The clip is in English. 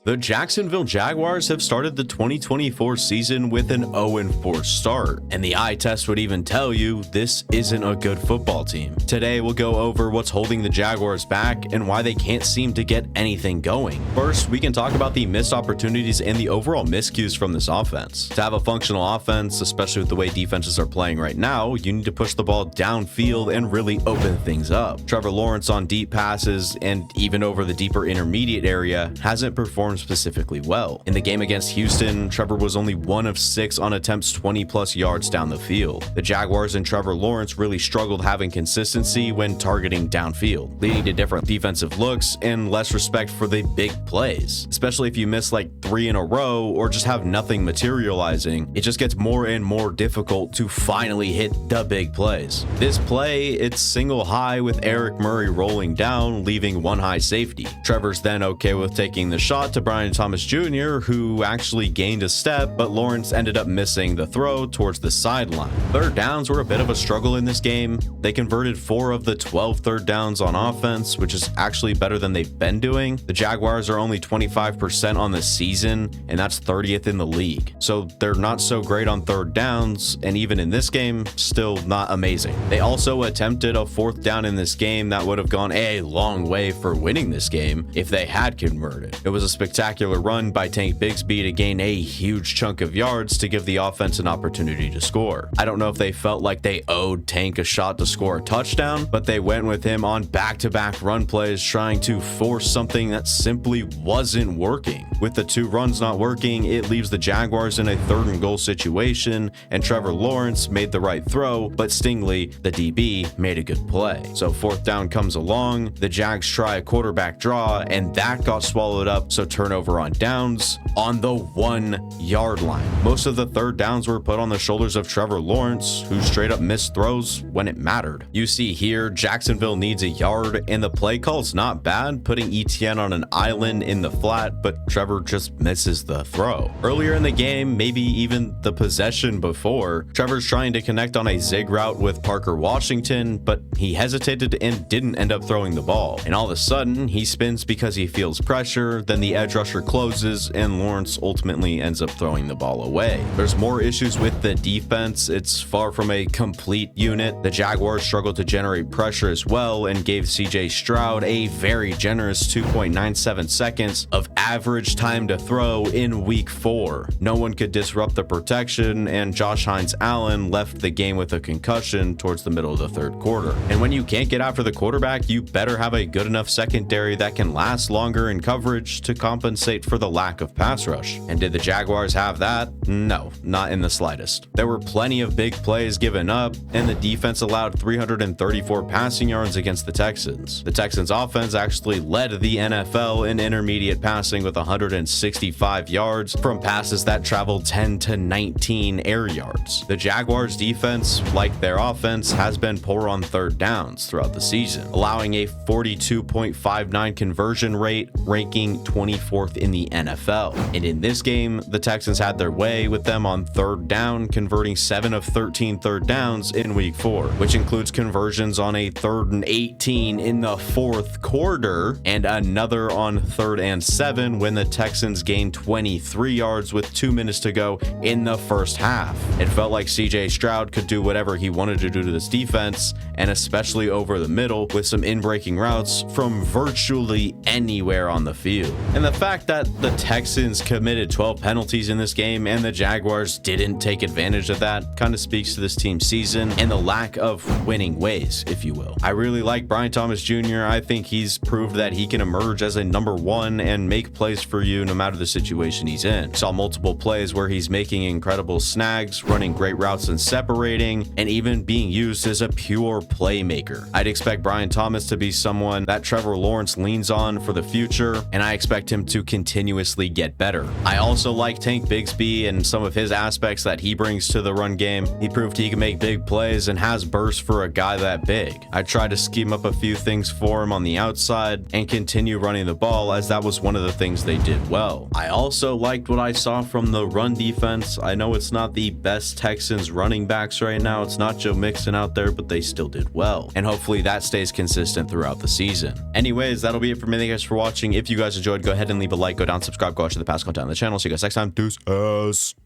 The Jacksonville Jaguars have started the 2024 season with an 0-4 start, and the eye test would even tell you this isn't a good football team. Today, we'll go over what's holding the Jaguars back and why they can't seem to get anything going. First, we can talk about the missed opportunities and the overall miscues from this offense. To have a functional offense, especially with the way defenses are playing right now, you need to push the ball downfield and really open things up. Trevor Lawrence on deep passes and even over the deeper intermediate area hasn't performed specifically well. In the game against Houston, Trevor was only 1 of 6 on attempts 20+ yards down the field. The Jaguars and Trevor Lawrence really struggled having consistency when targeting downfield, leading to different defensive looks and less respect for the big plays. Especially if you miss like 3 in a row or just have nothing materializing, it just gets more and more difficult to finally hit the big plays. This play, it's single high with Eric Murray rolling down, leaving 1 high safety. Trevor's then okay with taking the shot to Brian Thomas Jr., who actually gained a step, but Lawrence ended up missing the throw towards the sideline. Third downs were a bit of a struggle in this game. They converted 4 of the 12 third downs on offense, which is actually better than they've been doing. The Jaguars are only 25% on the season, and that's 30th in the league. So they're not so great on third downs, and even in this game, still not amazing. They also attempted a 4th down in this game that would have gone a long way for winning this game if they had converted. It was a spectacular run by Tank Bigsby to gain a huge chunk of yards to give the offense an opportunity to score. I don't know if they felt like they owed Tank a shot to score a touchdown, but they went with him on back-to-back run plays trying to force something that simply wasn't working. With the 2 runs not working, it leaves the Jaguars in a 3rd and goal situation, and Trevor Lawrence made the right throw, but Stingley, the DB, made a good play. So 4th down comes along, the Jags try a quarterback draw, and that got swallowed up, so turnover on downs on the 1-yard line. Most of the third downs were put on the shoulders of Trevor Lawrence, who straight up missed throws when it mattered. You see here, Jacksonville needs a yard, and the play call's not bad, putting Etienne on an island in the flat, but Trevor just misses the throw. Earlier in the game, maybe even the possession before, Trevor's trying to connect on a zig route with Parker Washington, but he hesitated and didn't end up throwing the ball. And all of a sudden, he spins because he feels pressure, then the edge rusher closes, and Lawrence ultimately ends up throwing the ball away. There's more issues with the defense. It's far from a complete unit. The Jaguars struggled to generate pressure as well and gave CJ Stroud a very generous 2.97 seconds of average time to throw in week 4. No one could disrupt the protection, and Josh Hines-Allen left the game with a concussion towards the middle of the 3rd quarter. And when you can't get after the quarterback, you better have a good enough secondary that can last longer in coverage to compensate for the lack of pass rush. And did the Jaguars have that? No, not in the slightest. There were plenty of big plays given up, and the defense allowed 334 passing yards against the Texans. The Texans offense actually led the NFL in intermediate passing with 165 yards from passes that traveled 10 to 19 air yards. The Jaguars defense, like their offense, has been poor on third downs throughout the season, allowing a 42.59 conversion rate, ranking 24th in the NFL. And in this game, the Texans had their way with them on third down, converting 7 of 13 third downs in week 4, which includes conversions on a 3rd and 18 in the 4th quarter and another on 3rd and 7 when the Texans gained 23 yards with 2 minutes to go in the first half. It felt like CJ Stroud could do whatever he wanted to do to this defense, and especially over the middle with some in-breaking routes from virtually anywhere on the field. And the fact that the Texans committed 12 penalties in this game and the Jaguars didn't take advantage of that kind of speaks to this team's season and the lack of winning ways, if you will. I really like Brian Thomas Jr. I think he's proved that he can emerge as a number 1 and make plays for you no matter the situation he's in. Saw multiple plays where he's making incredible snags, running great routes and separating, and even being used as a pure playmaker. I'd expect Brian Thomas to be someone that Trevor Lawrence leans on for the future, and I expect him to continuously get better. I also like Tank Bigsby and some of his aspects that he brings to the run game. He proved he can make big plays and has burst for a guy that big. I tried to scheme up a few things for him on the outside and continue running the ball, as that was one of the things they did did well. I also liked what I saw from the run defense. I know it's not the best Texans running backs right now. It's not Joe Mixon out there, but they still did well. And hopefully that stays consistent throughout the season. Anyways, that'll be it for me. Thank you guys for watching. If you guys enjoyed, go ahead and leave a like, go down, subscribe, go watch the past content on the channel. See you guys next time. Deuces.